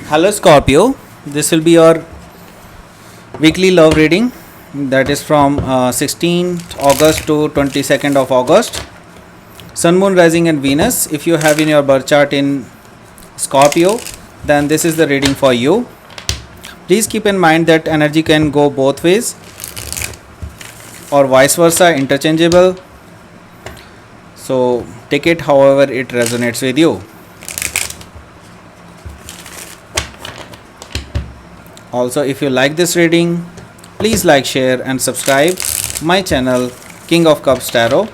Hello Scorpio, this will be your weekly love reading that is from 16th August to 22nd of August. Sun, Moon, Rising and Venus. If you have in your birth chart in Scorpio, then this is the reading for you. Please keep in mind that energy can go both ways or vice versa, interchangeable. So take it however it resonates with you. Also, if you like this reading, please like, share and subscribe my channel King of Cups Tarot.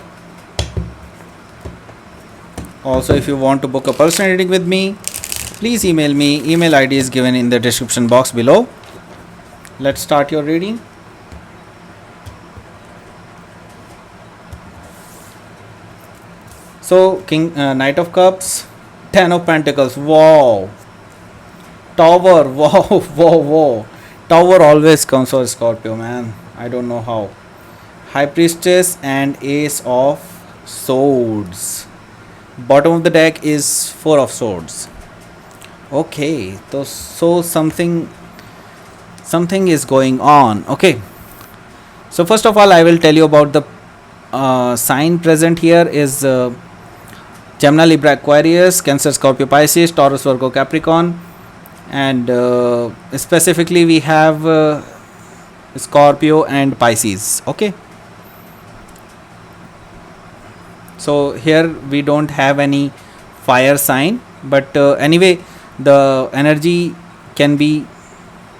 Also, if you want to book a personal reading with me, please email me. Email ID is given in the description box below. Let's start your reading. So, Knight of Cups, 10 of Pentacles. Wow. Tower. Wow. Tower always comes for Scorpio, man. I don't know how. High Priestess and Ace of Swords. Bottom of the deck is 4 of Swords. Okay, so something is going on. Okay, so first of all I will tell you about the sign present here is Gemini, Libra, Aquarius, Cancer, Scorpio, Pisces, Taurus, Virgo, Capricorn, and specifically we have Scorpio and Pisces. Okay, so here we don't have any fire sign, but anyway the energy can be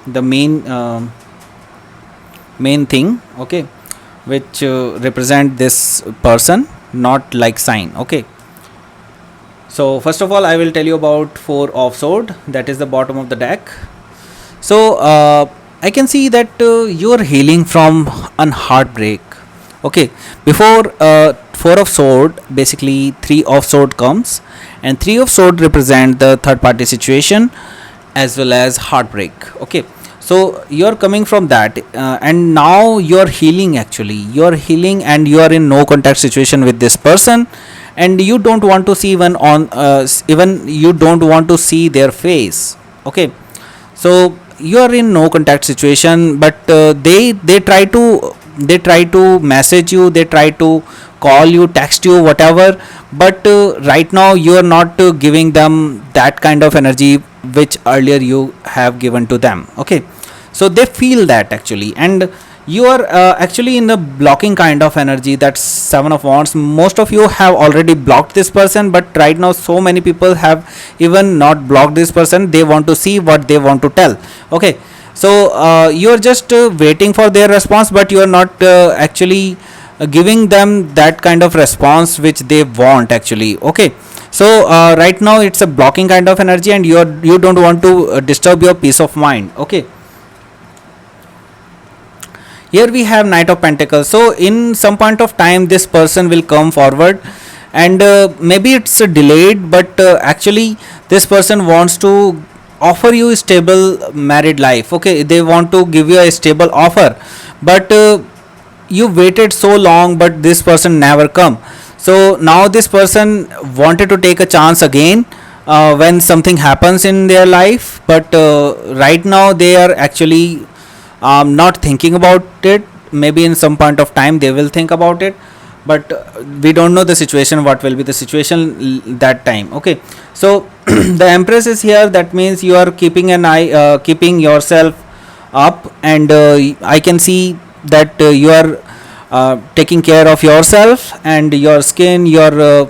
the main thing, okay, which represent this person, not like sign. Okay, so first of all I will tell you about 4 of sword, that is the bottom of the deck. So I can see that you are healing from an heartbreak. Okay, before 4 of sword, basically 3 of sword comes, and 3 of sword represent the third party situation as well as heartbreak. Okay, so you're coming from that and now you're healing. Actually you're healing and you are in no contact situation with this person, and you don't want to see even you don't want to see their face. Okay, so you are in no contact situation, but they try to message you, they try to call you, text you, whatever, but right now you are not giving them that kind of energy which earlier you have given to them. Okay, so they feel that actually, and you are actually in the blocking kind of energy. That's 7 of wands. Most of you have already blocked this person, but right now so many people have even not blocked this person. They want to see what they want to tell. Okay, so you are just waiting for their response, but you are not actually giving them that kind of response which they want actually. Okay, so right now it's a blocking kind of energy, and you don't want to disturb your peace of mind. Okay, here we have Knight of Pentacles. So in some point of time this person will come forward, and maybe it's delayed, but actually this person wants to offer you a stable married life. Okay, they want to give you a stable offer, but you waited so long, but this person never come. So now this person wanted to take a chance again when something happens in their life, but right now they are actually not thinking about it. Maybe in some point of time they will think about it, but we don't know the situation, what will be the situation that time. Okay, so the Empress is here. That means you are keeping an eye, keeping yourself up, and I can see that you are taking care of yourself and your skin, your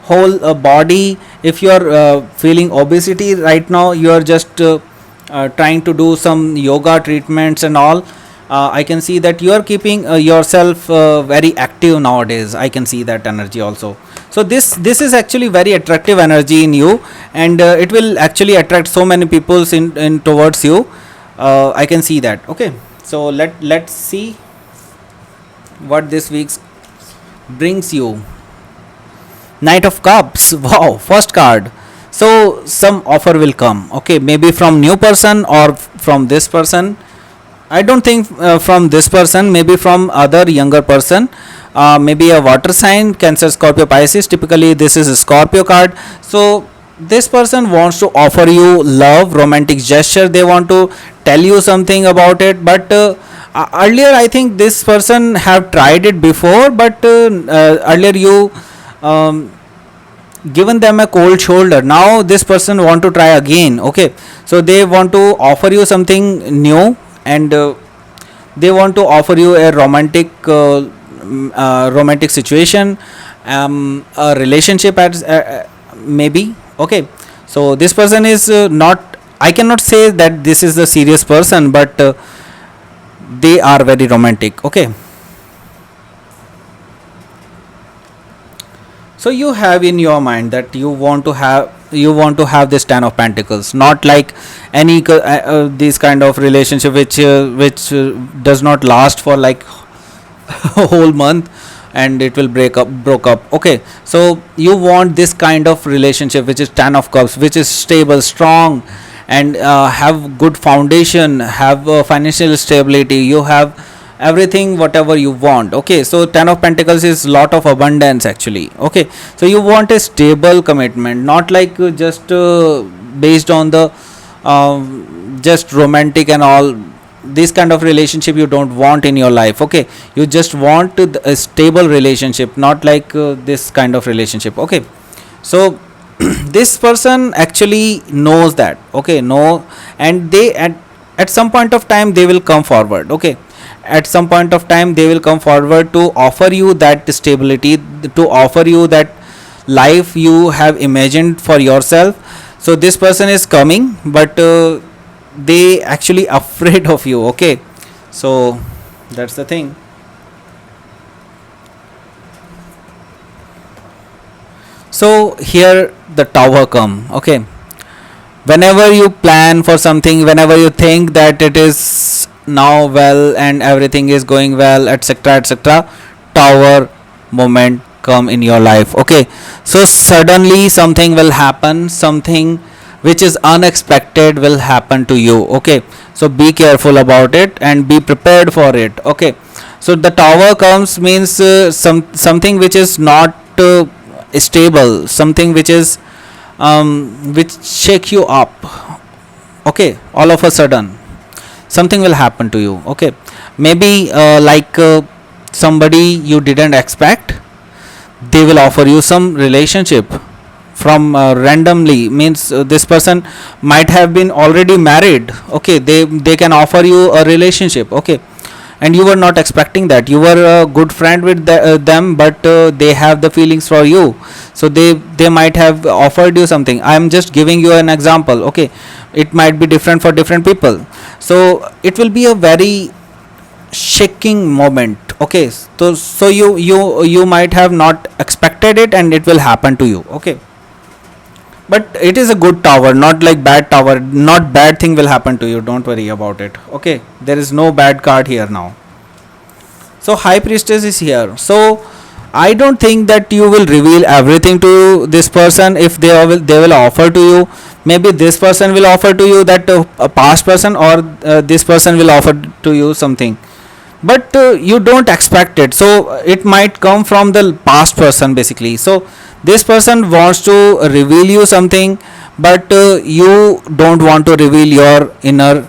whole body. If you are feeling obesity right now, you are just trying to do some yoga treatments and all. I can see that you are keeping yourself very active nowadays. I can see that energy also. So this is actually very attractive energy in you, and it will actually attract so many people in towards you. I can see that. Okay, so let's see what this week brings you. Knight of Cups. Wow, first card. So some offer will come. Okay, maybe from new person or from this person. I don't think from this person, maybe from other younger person, maybe a water sign, Cancer, Scorpio, Pisces. Typically this is a Scorpio card. So this person wants to offer you love, romantic gesture, they want to tell you something about it, but earlier I think this person have tried it before, but earlier you um, given them a cold shoulder. Now this person want to try again. Okay, so they want to offer you something new, and they want to offer you a romantic situation, a relationship at maybe. Okay, so this person is not, I cannot say that this is a serious person, but they are very romantic. Okay, so you have in your mind that you want to have this 10 of pentacles, not like any this kind of relationship which does not last for like a whole month and it will broke up. Okay, so you want this kind of relationship which is 10 of cups, which is stable, strong, and have good foundation, have financial stability, you have everything whatever you want. Okay, so 10 of pentacles is lot of abundance actually. Okay, so you want a stable commitment, not like just based on the just romantic and all. This kind of relationship you don't want in your life. Okay, you just want a stable relationship, not like this kind of relationship. Okay, so this person actually knows that. Okay, no, and they at some point of time they will come forward. Okay, at some point of time they will come forward to offer you that stability, to offer you that life you have imagined for yourself. So this person is coming, but they actually afraid of you. Okay, so that's the thing. So here the tower come. Okay, whenever you plan for something, whenever you think that it is now well and everything is going well, etc., etc., tower moment come in your life. Okay, so suddenly something will happen, something which is unexpected will happen to you. Okay, so be careful about it and be prepared for it. Okay, so the tower comes means something which is not stable, something which shake you up. Okay, all of a sudden something will happen to you. Okay, maybe like somebody you didn't expect, they will offer you some relationship from randomly, means this person might have been already married. Okay, they can offer you a relationship. Okay, and you were not expecting that, you were a good friend with them, but they have the feelings for you, so they might have offered you something. I am just giving you an example. Okay, it might be different for different people, so it will be a very shaking moment. Okay, so you might have not expected it and it will happen to you. Okay, but it is a good tower, not like bad tower, not bad thing will happen to you, don't worry about it. Okay, there is no bad card here now. So high priestess is here, so I don't think that you will reveal everything to this person. If they will offer to you, maybe this person will offer to you, that a past person, or this person will offer to you something, but you don't expect it, so it might come from the past person basically. So this person wants to reveal you something, but you don't want to reveal your inner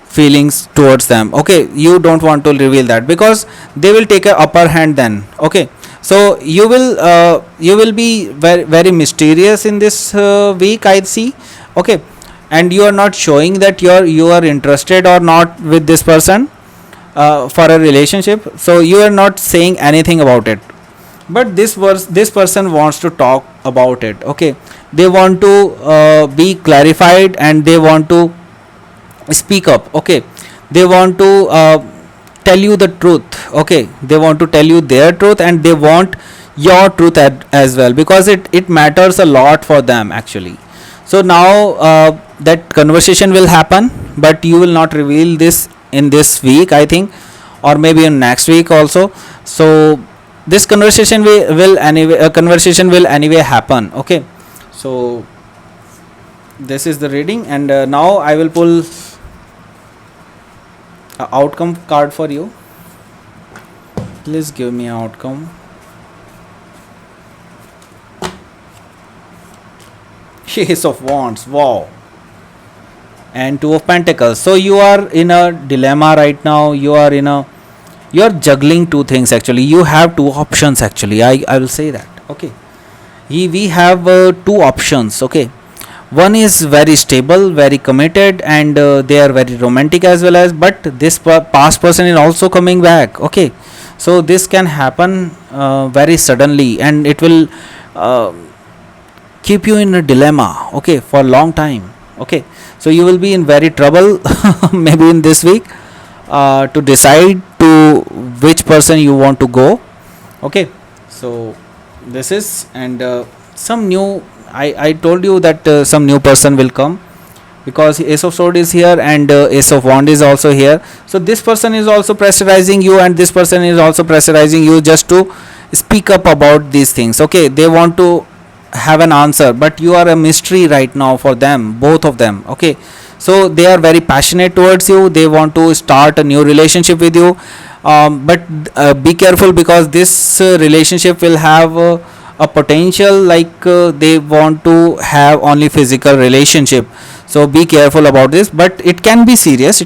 feelings towards them. Okay, you don't want to reveal that because they will take a upper hand then. Okay, so you will be very very mysterious in this week, I see. Okay, and you are not showing that you are interested or not with this person for a relationship, so you are not saying anything about it, but this person wants to talk about it. Okay, they want to be clarified and they want to speak up. Okay, they want to tell you the truth. Okay, they want to tell you their truth and they want your truth as well, because it matters a lot for them actually. So now that conversation will happen, but you will not reveal this in this week, I think, or maybe in next week also. So this conversation will anyway happen. Okay, so this is the reading, and now I will pull a outcome card for you. Please give me an outcome. Ace of Wands, wow, and Two of Pentacles. So you are in a dilemma right now. You are juggling two things actually. You have two options actually. I will say that. Okay, we have two options. Okay, one is very stable, very committed, and they are very romantic as well as. But this past person is also coming back. Okay, so this can happen very suddenly, and it will uh, keep you in a dilemma. Okay, for a long time. Okay, so you will be in very trouble maybe in this week to decide to which person you want to go. Okay, so this is, and some new, I told you that some new person will come, because Ace of Sword is here and Ace of Wand is also here. So this person is also pressurizing you, and this person is also pressurizing you just to speak up about these things. Okay, they want to have an answer, but you are a mystery right now for them, both of them. Okay, so they are very passionate towards you, they want to start a new relationship with you, but be careful, because this relationship will have a potential like they want to have only physical relationship. So be careful about this, but it can be serious,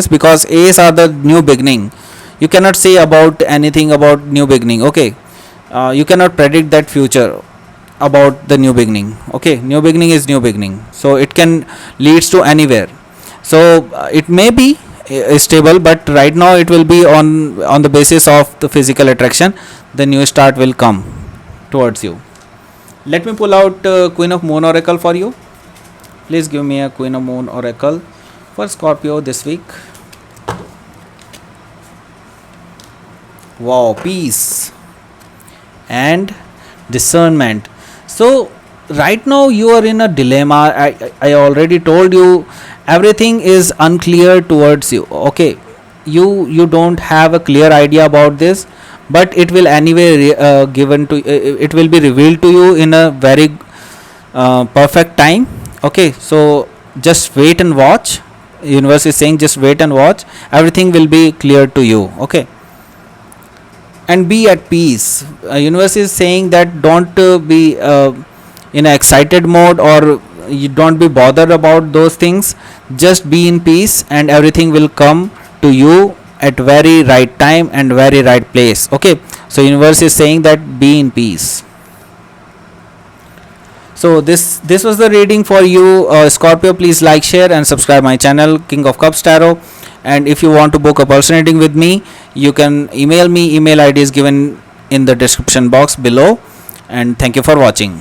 because A's are the new beginning. You cannot say about anything about new beginning. Okay, you cannot predict that future about the new beginning. Okay, new beginning is new beginning, so it can leads to anywhere. So it may be stable, but right now it will be on the basis of the physical attraction. The new start will come towards you. Let me pull out Queen of Moon oracle for you. Please give me a Queen of Moon oracle for Scorpio this week. Wow, peace and discernment. So right now you are in a dilemma. I already told you, everything is unclear towards you. Okay, you don't have a clear idea about this, but it will anyway given to it will be revealed to you in a very perfect time. Okay, so just wait and watch. Universe is saying just wait and watch, everything will be clear to you. Okay, and be at peace. Universe is saying that don't be in an excited mode, or you don't be bothered about those things. Just be in peace, and everything will come to you at very right time and very right place. Okay, so universe is saying that be in peace. So this was the reading for you, Scorpio. Please like, share, and subscribe my channel, King of Cups Tarot. And if you want to book a personal reading with me, you can email me. Email ID is given in the description box below. And thank you for watching.